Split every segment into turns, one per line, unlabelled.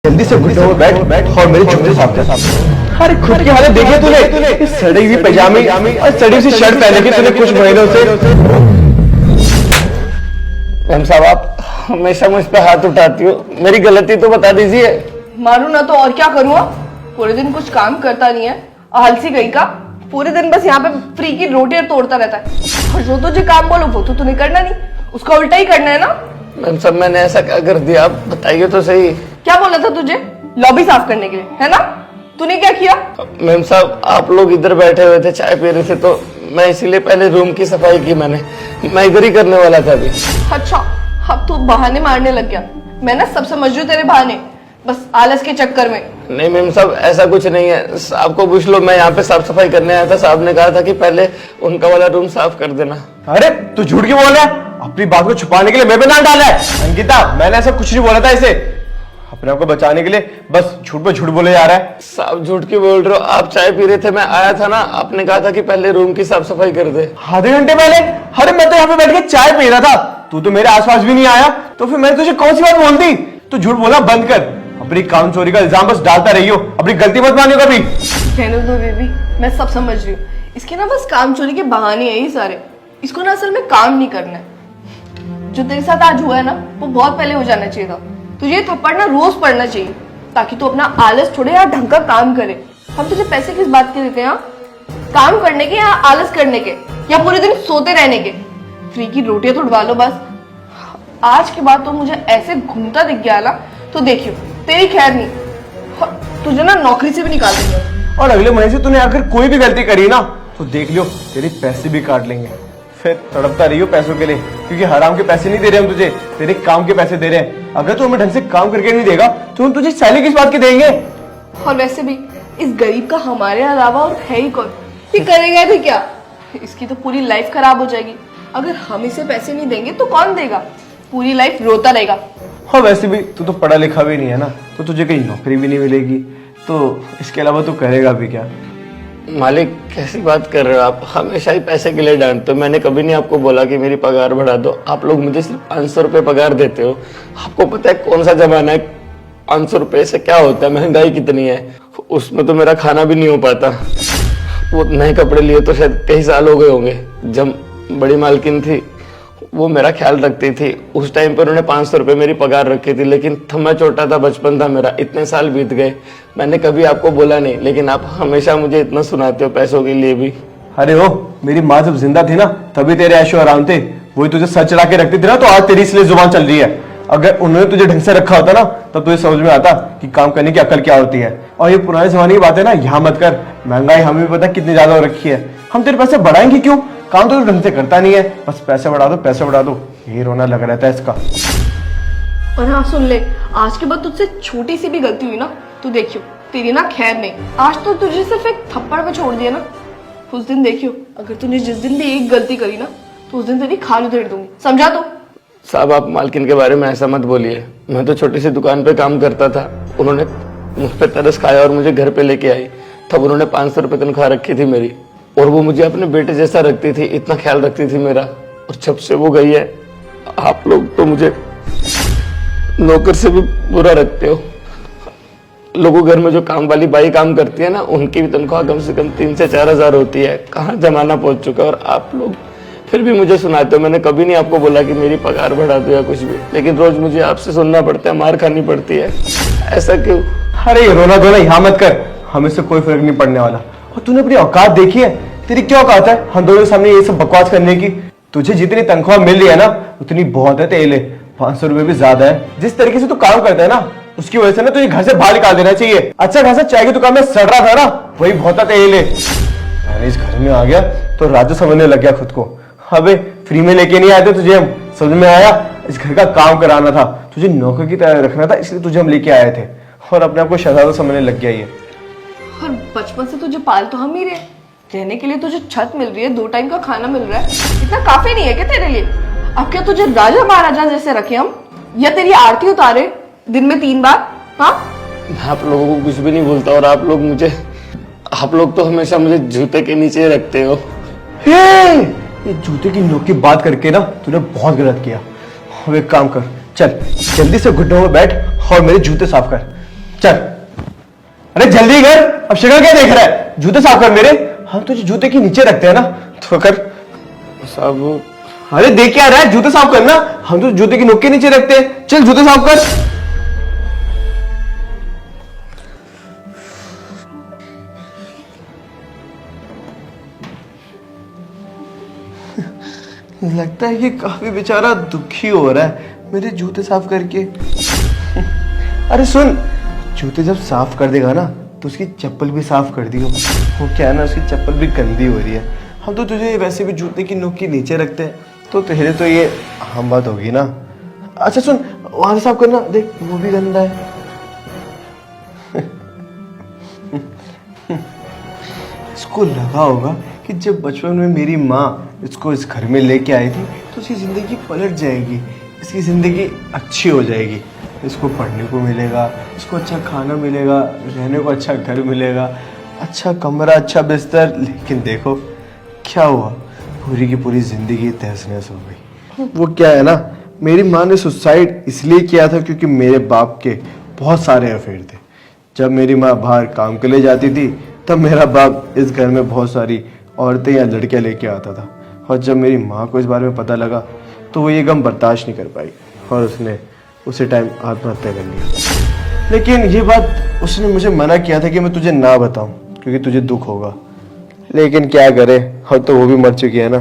जल्दी से घुटनों में बैठ और मेरे जूते साफ कर। अरे खुद की हालत देखिए तूने, सड़ी हुई पजामी और सड़ी सी शर्ट पहने की तूने कुछ महीनों से।
मैम साहब, आप हमेशा मुझ पे हाथ उठाती हो, मेरी गलती तो बता दीजिए।
मारू ना तो और क्या करूँ? पूरे दिन कुछ काम करता नहीं है, आलसी गई का। पूरे दिन बस यहाँ पे फ्री की रोटियां तोड़ता रहता है, और जो तुझे काम बोलो वो तो तूने करना नहीं, उसका उल्टा ही करना है ना।
मैम साहब, मैंने ऐसा क्या कर दिया, आप बताइए तो सही।
क्या बोला था तुझे? लॉबी साफ करने के लिए, है ना? तूने क्या किया?
मैम साहब, आप लोग इधर बैठे हुए थे, चाय पी रहे थे, तो मैं इसीलिए पहले रूम की सफाई की। मैं इधर ही करने वाला था अभी।
अच्छा, अब तू बहाने मारने लग गया। मैं ना सब समझ रही हूँ तेरे बहाने, बस आलस के चक्कर में।
नहीं मैम साहब, ऐसा कुछ नहीं है, साहब को पूछ लो। मैं यहाँ पे साफ सफाई करने आया था, साहब ने कहा था कि पहले उनका वाला रूम साफ कर देना।
अरे तू झूठ क्यों बोल रहा है? अपनी बात को छुपाने के लिए मैं भी नाम डाला है। अंकिता, मैंने ऐसा कुछ नहीं बोला था इसे। अपने आप को बचाने के लिए बस झूठ पे झूठ बोले जा रहा है।
साहब झूठ क्यों बोल रहे हो? आप चाय पी रहे थे, मैं आया था ना, आपने कहा था कि पहले रूम की साफ सफाई कर दे।
आधे घंटे पहले? अरे मैं तो यहाँ पे बैठ के चाय पी रहा था, तू तो मेरे आसपास भी नहीं आया, तो फिर मैंने तुझे कौन सी बात बोल दी? तू झूठ बोला बंद कर, अपनी काम चोरी का इल्जाम बस डालता रही हो, अपनी गलती मत मानियो कभी।
कहने दो बेबी, मैं सब समझ रही हूँ। इसके ना बस काम चोरी के बहाने हैं ये सारे। इसको ना असल में काम नहीं करना है। जो तेरे साथ आज हुआ है ना, वो बहुत पहले हो जाना चाहिए था। तुझे थप्पड़ ना रोज पड़ना चाहिए, ताकि तू अपना आलस छोड़े या ढंग का काम करे। हम तुझे पैसे किस बात के देते हैं? काम करने के या आलस करने के, या पूरे दिन सोते रहने के? फ्री की रोटियां तोड़वा लो बस। आज के बाद तो मुझे ऐसे घूमता दिख गया ना, तो देखियो तेरी खैर नहीं, तुझे ना नौकरी से भी निकाल देंगे।
और अगले महीने से तूने अगर कोई भी गलती करी ना, तो देख लियो तेरे पैसे भी काट लेंगे। फिर तड़पता रही हो पैसों के लिए, क्योंकि हराम के पैसे नहीं दे रहे हम तुझे, तेरे काम के पैसे दे रहे हैं। अगर तू हमें ढंग से काम करके नहीं देगा तो हम तुझे सैलरी किस बात की देंगे?
और वैसे भी इस गरीब का हमारे अलावा और है ही कौन? ये करेगा भी क्या? इसकी तो पूरी लाइफ खराब हो जाएगी। अगर हम इसे पैसे नहीं देंगे तो कौन देगा? पूरी लाइफ रोता रहेगा।
हाँ, वैसे भी तू तो पढ़ा लिखा भी नहीं है ना, तो तुझे कहीं नौकरी भी नहीं मिलेगी, तो इसके अलावा तू करेगा भी क्या?
मालिक, कैसी बात कर रहे हो आप? हमेशा ही पैसे के लिए डांटते हो। मैंने कभी नहीं आपको बोला कि मेरी पगार बढ़ा दो। आप लोग मुझे सिर्फ 500 रुपये पगार देते हो। आपको पता है कौन सा जमाना है? 500 रुपये से क्या होता है? महंगाई कितनी है, उसमें तो मेरा खाना भी नहीं हो पाता। वो नए कपड़े लिए तो शायद कई साल हो गए होंगे। जब बड़ी मालकिन थी, वो मेरा ख्याल रखती थी। उस टाइम पर उन्होंने 500 रुपये मेरी पगार रखी थी, लेकिन तब मैं छोटा था, बचपन था मेरा। इतने साल बीत गए, मैंने कभी आपको बोला नहीं, लेकिन आप हमेशा मुझे इतना सुनाते हो पैसों के लिए भी।
अरे हो, मेरी माँ जब जिंदा थी ना, तभी तेरे ऐशो आराम थे। वही तुझे सच चढ़ा के रखती थी ना, तो आज तेरी इसलिए जुबान चल रही है। अगर उन्होंने तुझे ढंग से रखा होता ना, तब तुझे समझ में आता कि काम करने की अकल क्या होती है। और ये पुराने जमाने की बात है ना, यहाँ मत कर। महंगाई हमें भी पता कितनी ज्यादा हो रखी है। हम तेरे पैसे बढ़ाएंगे क्यों? काम तो ढंग से करता नहीं है, बस पैसे बढ़ा दो पैसे बढ़ा दो, यही रोना लगा रहता है इसका।
और हाँ सुन ले, आज के बाद तुझसे छोटी सी भी गलती हुई ना, तू देखियो तेरी ना खैर नहीं। आज तो तुझे सिर्फ एक थप्पड़ पे छोड़ दिया ना, उस दिन देखियो अगर तूने जिस दिन भी एक गलती करी ना, तो उस दिन तेरी खाल उधेड़ दूंगी, समझा? तो
साहब, आप मालकिन के बारे में ऐसा मत बोलिए। मैं तो छोटी सी दुकान पे काम करता था। उन्होंने मुझ पे तरस खाया और मुझे घर पे लेके आई। तब उन्होंने 500 रुपये तनख्वाह रखी थी मेरी, और वो मुझे अपने बेटे जैसा रखती थी, इतना ख्याल रखती थी मेरा। और जब से वो गई है, आप लोग तो मुझे नौकर से भी बुरा रखते हो। लोगों घर में जो काम वाली बाई काम करती है ना, उनकी भी तनख्वाह कम से कम 3 से 4 हजार होती है। कहाँ जमाना पहुंच चुका है, और आप लोग फिर भी मुझे सुनाते हो। मैंने कभी नहीं आपको बोला कि मेरी पगार बढ़ा दो या कुछ भी, लेकिन रोज मुझे आपसे सुनना पड़ता है, मार खानी पड़ती है। ऐसा क्यों?
अरे रोना धोना यहाँ मत कर, हमें से कोई फर्क नहीं पड़ने वाला। और तूने अपनी औकात देखी है? तेरी क्या औकात है हम दोनों के सामने ये सब बकवास करने की? तुझे जितनी तनख्वाह मिल रही है ना, उतनी बहुत है तेरे लिए। 500 रुपये भी ज्यादा है। जिस तरीके से तू काम करता है ना, उसकी वजह से ना तुझे घर से बाहर निकाल देना चाहिए। अच्छा खासा चाय की दुकान में सड़ रहा था ना, वही बहुत है तेरे लिए। मैंने इस घर में आ गया तो राजा समझने लग गया खुद को। अबे फ्री में लेके नहीं आए थे तुझे हम, समझ में आया? इस घर का काम कराना था, तुझे नौकर की तरह रखना था, इसलिए तुझे हम लेके आए थे। और अपने आप को शहजादा समझने लग गया ये।
और बचपन से तुझे पाल तो हम ही रहे, रहने के लिए तुझे छत मिल रही है, 2 टाइम का खाना मिल रहा है, इतना काफी नहीं है क्या तेरे लिए? अब क्या तुझे राजा महाराजा जैसे रखे हम, या तेरी आरती उतारे दिन में 3 बार? हाँ,
मैं आप लोगों को कुछ भी नहीं बोलता, और आप लोग तो हमेशा मुझे जूते के नीचे रखते हो।
ये जूते की नोक की बात करके ना तूने बहुत गलत किया। अब एक काम कर, चल जल्दी से घुटनों में बैठ और मेरे जूते साफ कर। चल। अरे जल्दी कर, अब शक्ल क्या देख रहा है? जूते साफ कर मेरे। हम तुझे जूते के नीचे रखते हैं ना, तो कर।
साहब
अरे देख क्या रहा है, जूते साफ करना। हम तो जूते की नोक के नीचे रखते हैं। चल जूते साफ कर। लगता है कि काफी बेचारा दुखी हो रहा है मेरे जूते साफ करके। अरे सुन, जूते जब साफ कर देगा ना तो उसकी चप्पल भी साफ कर दियो। वो क्या है ना, उसकी चप्पल भी गंदी हो रही है। हम तो तुझे वैसे भी जूते की नोक के नीचे रखते हैं, तो तेरे तो ये हम बात होगी ना। अच्छा सुन, वहां से साफ करना, देख वो भी गंदा है। इसको लगा होगा कि जब बचपन में मेरी माँ इसको इस घर में लेके आई थी तो इसकी जिंदगी पलट जाएगी, इसकी जिंदगी अच्छी हो जाएगी। इसको पढ़ने को मिलेगा, इसको अच्छा खाना मिलेगा, रहने को अच्छा घर मिलेगा, अच्छा कमरा, अच्छा बिस्तर। लेकिन देखो क्या हुआ, पूरी की पूरी जिंदगी तहस नहस हो गई। वो क्या है ना, मेरी माँ ने सुसाइड इसलिए किया था क्योंकि मेरे बाप के बहुत सारे अफेयर थे। जब मेरी माँ बाहर काम के लिए जाती थी तब मेरा बाप इस घर में बहुत सारी औरतें या लड़कियां लेके आता था, और जब मेरी माँ को इस बारे में पता लगा तो वो ये गम बर्दाश्त नहीं कर पाई और उसने उसी टाइम आत्महत्या कर लिया। लेकिन ये बात उसने मुझे मना किया था कि मैं तुझे ना बताऊं क्योंकि तुझे दुख होगा। लेकिन क्या करे, अब तो वो भी मर चुकी है ना।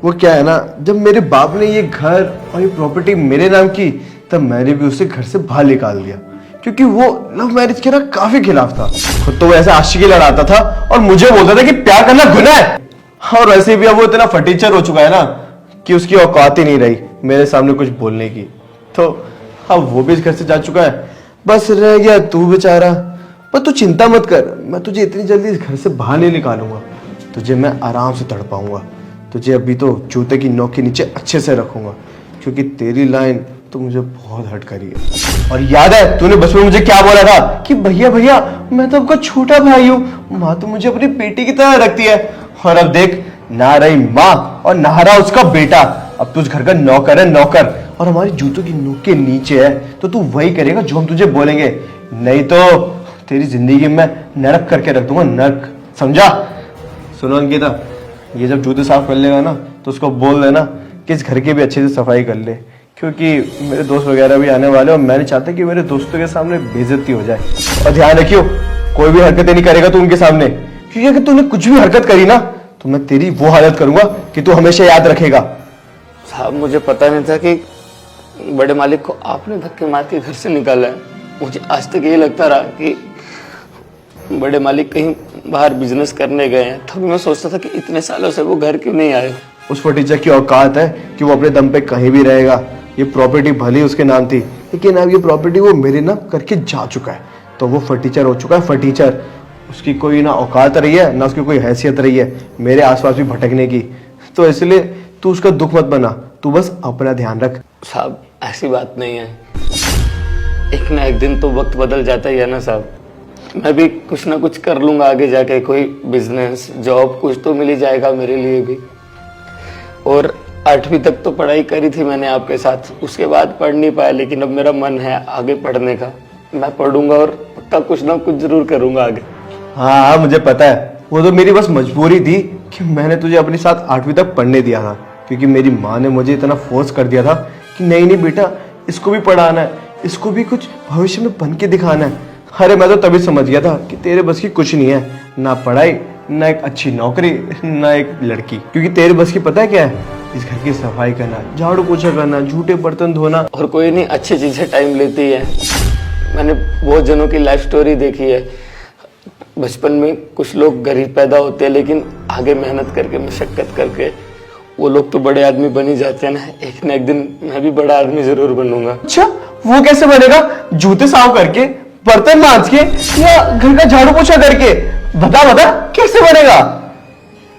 वो क्या है ना, जब मेरे बाप ने ये घर और ये प्रॉपर्टी मेरे नाम की तब मैंने भी उसे घर से बाहर निकाल दिया, क्योंकि वो लव मैरिज के ना काफी खिलाफ था। खुद तो वो ऐसे आशिकी लड़ाता था और मुझे बोलता था कि प्यार करना गुनाह है। और वैसे भी अब वो इतना फटीचर हो चुका है ना कि उसकी औकात ही नहीं रही मेरे सामने कुछ बोलने की। तो अब वो भी इस घर से जा चुका है, बस रह गया तू बेचारा। पर तू चिंता मत कर, मैं तुझे इतनी जल्दी इस घर से बाहर नहीं निकालूंगा। तुझे मैं आराम से तड़पाऊंगा, तुझे अभी तो जूते की नोक के नीचे अच्छे से रखूंगा, क्योंकि तेरी लाइन तो मुझे बहुत हर्ट करी है। और याद है तूने बचपन में मुझे क्या बोला था कि भैया भैया मैं तो आपका छोटा भाई हूँ, माँ तो मुझे अपनी बेटी की तरह रखती है। और अब देख, ना रही माँ और ना रहा उसका बेटा, अब तू उस घर का नौकर है, नौकर। और हमारी जूतों की नोक के नीचे है तो तू वही करेगा जो हम तुझे बोलेंगे, नहीं तो तेरी जिंदगी में नरक करके रख दूंगा, नरक, समझा? सुनो अंकिता, ये जब जूते साफ कर लेगा ना तो उसको बोल देना कि इस घर की भी अच्छे से सफाई कर ले, क्योंकि मेरे दोस्त वगैरह भी आने वाले और मैं नहीं चाहता कि मेरे दोस्तों के सामने बेइज्जती हो जाए। और ध्यान रखियो, कोई भी हरकतें नहीं करेगा तू उनके सामने, क्योंकि अगर तूने कुछ भी हरकत करी ना तो मैं तेरी वो हालत करूंगा कि तू हमेशा याद रखेगा।
साहब मुझे पता नहीं था कि बड़े मालिक को आपने धक्के मार के घर से निकाला है। मुझे आज तक ये लगता रहा कि बड़े मालिक कहीं बाहर बिजनेस करने गए हैं। तभी मैं सोचता था कि इतने सालों से वो घर क्यों नहीं आए।
उस फटीचर की औकात है कि वो अपने दम पे कहीं भी रहेगा। ये प्रॉपर्टी भले उसके नाम थी, लेकिन अब ये प्रॉपर्टी वो मेरे नाम करके जा चुका है, तो वो फटीचर हो चुका है, फटीचर। उसकी कोई ना औकात रही है ना उसकी कोई हैसियत रही है मेरे आसपास भी भटकने की। तो इसलिए तू उसका दुख मत बना, तू बस अपना ध्यान रख।
साहब ऐसी बात नहीं है, एक ना एक दिन तो वक्त बदल जाता ही है ना साहब। मैं भी कुछ ना कुछ कर लूंगा आगे जाके, कोई बिजनेस जॉब कुछ तो मिल ही जाएगा मेरे लिए भी। और 8वीं तक तो पढ़ाई करी थी मैंने आपके साथ, उसके बाद पढ़ नहीं पाया, लेकिन अब मेरा मन है आगे पढ़ने का। मैं पढ़ूंगा और पक्का कुछ ना कुछ जरूर करूंगा आगे।
हाँ मुझे पता है, वो तो मेरी बस मजबूरी थी कि मैंने तुझे अपने साथ 8वीं तक पढ़ने दिया था, क्योंकि मेरी माँ ने मुझे इतना फोर्स कर दिया था कि नहीं नहीं बेटा, इसको भी पढ़ाना है, इसको भी कुछ भविष्य में बन के दिखाना है। अरे मैं तो तभी समझ गया था कि तेरे बस की कुछ नहीं है, ना पढ़ाई, ना एक अच्छी नौकरी, ना एक लड़की। क्योंकि तेरे बस की पता है क्या है, इस घर की सफाई करना, झाड़ू पोछा करना, झूठे बर्तन धोना।
और कोई नहीं, अच्छी चीजें टाइम लेती है। मैंने बहुत जनों की लाइफ स्टोरी देखी है। बचपन में कुछ लोग गरीब पैदा होते हैं, लेकिन आगे मेहनत करके, मशक्कत करके वो लोग तो बड़े आदमी बन ही जाते हैं ना। एक न एक दिन मैं भी बड़ा आदमी जरूर बनूंगा।
अच्छा वो कैसे बनेगा? जूते साफ करके, बर्तन मांज के, या घर का झाड़ू पोछा करके? बता बता कैसे बनेगा?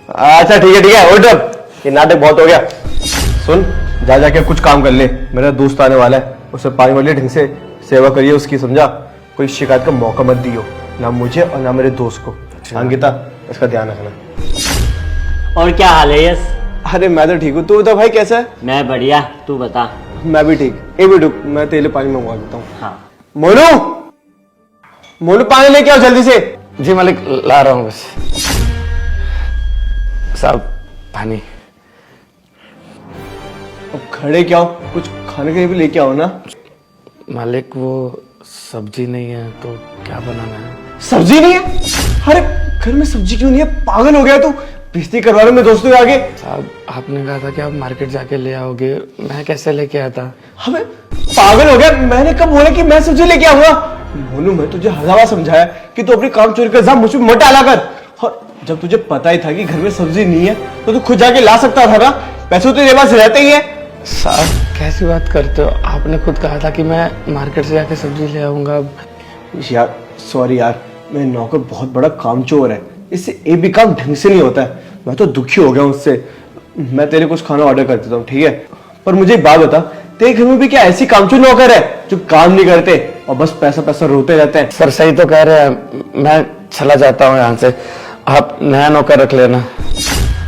अच्छा ठीक है उठ, अब ये नाटक बहुत हो गया। सुन, जा जाके कुछ काम कर ले, मेरा दोस्त आने वाला है, उसे पानी वाली ढंग से सेवा करिए उसकी, समझा? कोई शिकायत का मौका मत दियो, ना मुझे और ना मेरे दोस्त को। अंकिता इसका ध्यान रखना।
और क्या हाल है यस?
अरे मैं तो ठीक हूँ, तू बता भाई कैसा है?
मैं बढ़िया, तू बता।
मैं भी ठीक। ए बेटू, मैं तेरे लिए पानी मंगवा देता हूँ।
हाँ।
मोनू, मोनू पानी लेके आओ जल्दी से।
जी मालिक, ला रहा हूँ बस। साहब पानी।
अब खड़े क्या हो, कुछ खाने के लिए भी लेके आओ ना।
मालिक वो सब्जी नहीं है तो क्या बनाना है?
सब्जी नहीं है? अरे घर में सब्जी क्यों नहीं है? पागल हो गया तू? बेइज्जती करवा रहा हूं मैं दोस्तों के आगे।
साहब आपने कहा था कि आप मार्केट जाके ले आओगे, मैं कैसे लेके आता?
अबे पागल हो गया? मैंने कब बोला कि मैं सब्जी लेके आऊंगा? मोनू मैं तुझे हजार बार समझाया कि तू अपनी काम चोरी कर जा, मुझ पे मत डाला कर। और जब तुझे पता ही था कि घर में सब्जी नहीं है तो तू खुद जाके ला सकता था ना, पैसे तो तेरे पास रहते ही है।
साहब कैसी बात करते हो? आपने खुद कहा था कि मैं मार्केट से जाके सब्जी ले आऊंगा।
यार सॉरी यार, मेरे नौकर बहुत बड़ा कामचोर है, इससे एक भी काम ढंग से नहीं होता है। मैं तो दुखी हो गया हूं उससे। मैं तेरे कुछ खाना ऑर्डर कर देता हूँ, ठीक है? पर मुझे एक बात बता, तेरे घर में भी क्या ऐसी कामचोर नौकर है जो काम नहीं करते और बस पैसा पैसा रोते रहते हैं?
सर सही तो कह रहे हैं, मैं चला जाता हूँ यहाँ से, आप नया नौकर रख लेना।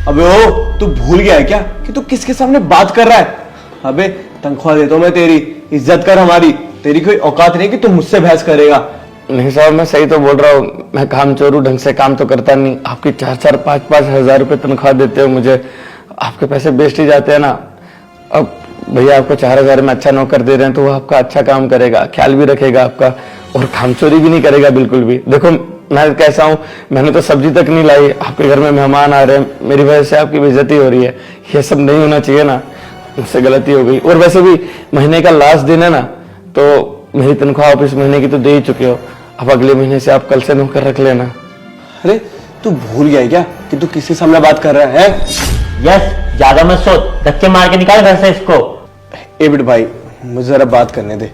अबे ओ, तू भूल गया है क्या कि तू किसके सामने बात कर रहा है? अबे तनख्वाह देता हूं मैं तेरी, इज्जत कर हमारी। तेरी कोई औकात नहीं कि तू मुझसे बहस करेगा।
नहीं साहब मैं सही तो बोल रहा हूँ, मैं काम चोर हूँ, ढंग से काम तो करता नहीं। आपकी 4-4, 5-5 हजार रुपए तनख्वाह देते हो मुझे, आपके पैसे वेस्ट ही जाते हैं ना। अब भैया आपको 4,000 में अच्छा नौकर दे रहे हैं तो वो आपका अच्छा काम करेगा, ख्याल भी रखेगा आपका, और काम चोरी भी नहीं करेगा बिल्कुल भी। देखो मैं कैसा हूँ, मैंने तो सब्जी तक नहीं लाई, आपके घर में मेहमान आ रहे हैं, मेरी वजह से आपकी बेइज्जती हो रही है। ये सब नहीं होना चाहिए ना, मुझसे गलती हो गई। और वैसे भी महीने का लास्ट दिन है ना, तो मेरी तनख्वाह आप इस महीने की तो दे ही चुके हो, अब अगले महीने से आप कल से नौकर रख लेना।
अरे तू भूल गया है क्या कि तू किसके सामने बात कर रहा है?
यस, ज्यादा मत सोच, धक्के मार के निकाल घर से इसको।
ए बिट भाई, मुझे जरा बात करने दे।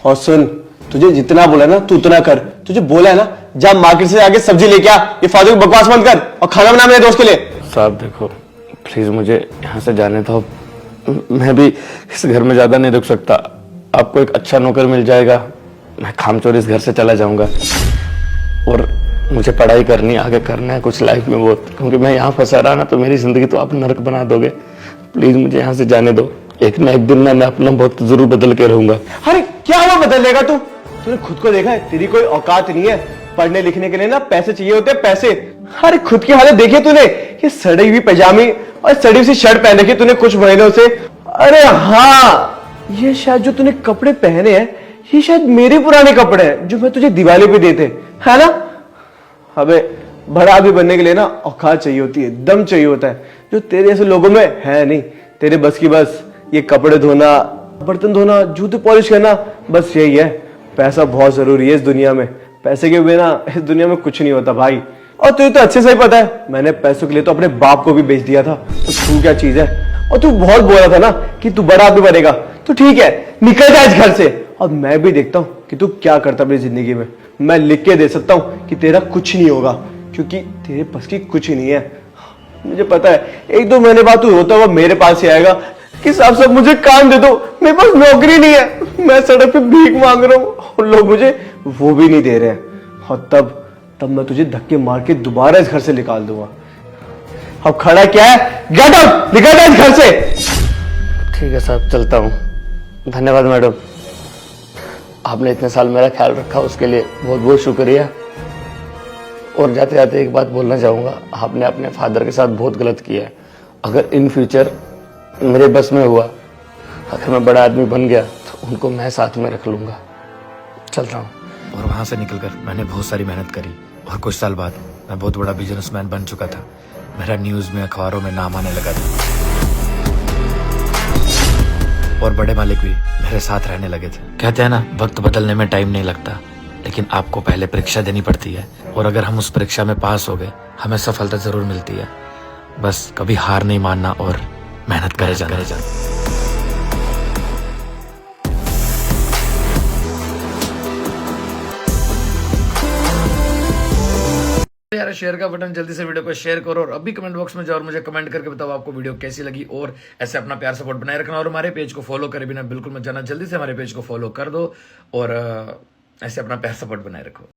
और सुन, तुझे जितना बोला ना तू उतना कर। तुझे बोला है ना, जा मार्केट से आके सब्जी लेके आ, ये फालतू की बकवास मत कर और खाना बना मेरे दोस्त के लिए।
साहब देखो प्लीज मुझे यहाँ से जाने दो, मैं भी इस घर में ज्यादा नहीं रुक सकता। आपको एक अच्छा नौकर मिल जाएगा, मैं खामचोर इस घर से चला जाऊंगा। और मुझे पढ़ाई करनी, आगे करना है कुछ लाइफ में बहुत, क्योंकि मैं यहाँ फंसा रहा ना तो मेरी जिंदगी तो आप नरक बना दोगे। प्लीज मुझे यहाँ से जाने दो, एक ना एक दिन मैं अपना बहुत जरूर बदल के रहूंगा।
अरे क्या हुआ बदल लेगा तू? तूने खुद को देखा है, तेरी कोई औकात नहीं है। पढ़ने लिखने के लिए ना पैसे चाहिए होते हैं, पैसे। अरे खुद की हालत देखी तूने, ये सड़ी हुई पजामी और सड़ी हुई शर्ट पहन रखी तूने कुछ महीनों से। अरे हाँ, ये शायद जो तूने कपड़े पहने हैं ये शायद मेरे पुराने कपड़े हैं जो मैं तुझे दिवाली पे देते, है ना? अबे बड़ा आदमी बनने के लिए ना औकात चाहिए होती है, दम चाहिए होता है, जो तेरे ऐसे लोगों में है नहीं। तेरे बस की बस ये कपड़े धोना, बर्तन धोना, जूते पॉलिश करना, बस यही है। पैसा बहुत जरूरी है इस दुनिया में, पैसे के बिना इस दुनिया में कुछ नहीं होता भाई। और तुझे तो अच्छे से ही पता है, मैंने पैसों के लिए तो अपने बाप को भी बेच दिया था, तो तू क्या चीज है? और तू बहुत बोल रहा था ना कि तू बड़ा आदमी बनेगा, तो ठीक है निकल जा इस घर से। और मैं भी देखता हूँ कि तू क्या करता अपनी जिंदगी में। मैं लिख के दे सकता हूँ कि तेरा कुछ नहीं होगा, क्योंकि तेरे पास की कुछ ही नहीं है। मुझे पता है 1-2 महीने बाद तू रोता हुआ मेरे पास ही आएगा कि साहब साहब मुझे काम दे दो, मेरे पास नौकरी नहीं है, मैं सड़क पे भीख मांग रहा हूँ और लोग मुझे वो भी नहीं दे रहे हैं। और तब मैं तुझे धक्के मार के दोबारा इस घर से निकाल दूंगा। अब खड़ा क्या है? गेट आउट, निकल जा इस घर से।
ठीक है साहब, चलता हूँ। धन्यवाद मैडम, आपने इतने साल मेरा ख्याल रखा, उसके लिए बहुत बहुत शुक्रिया। और जाते जाते एक बात बोलना चाहूँगा, आपने अपने फादर के साथ बहुत गलत किया है। अगर इन फ्यूचर मेरे बस में हुआ, अगर मैं बड़ा आदमी बन गया तो उनको मैं साथ में रख लूँगा। चलता हूँ।
और वहां से निकलकर मैंने बहुत सारी मेहनत करी और कुछ साल बाद मैं बहुत बड़ा बिजनेसमैन बन चुका था। मेरा न्यूज में, अखबारों में नाम आने लगा था और बड़े मालिक भी मेरे साथ रहने लगे थे। कहते हैं ना, वक्त बदलने में टाइम नहीं लगता, लेकिन आपको पहले परीक्षा देनी पड़ती है, और अगर हम उस परीक्षा में पास हो गए हमें सफलता जरूर मिलती है। बस कभी हार नहीं मानना और मेहनत करे जाना।
यार शेयर का बटन जल्दी से वीडियो को शेयर करो और अभी कमेंट बॉक्स में जाओ और मुझे कमेंट करके बताओ आपको वीडियो कैसी लगी। और ऐसे अपना प्यार सपोर्ट बनाए रखना और हमारे पेज को फॉलो करे बिना बिल्कुल मत जाना, जल्दी से हमारे पेज को फॉलो कर दो और ऐसे अपना प्यार सपोर्ट बनाए रखो।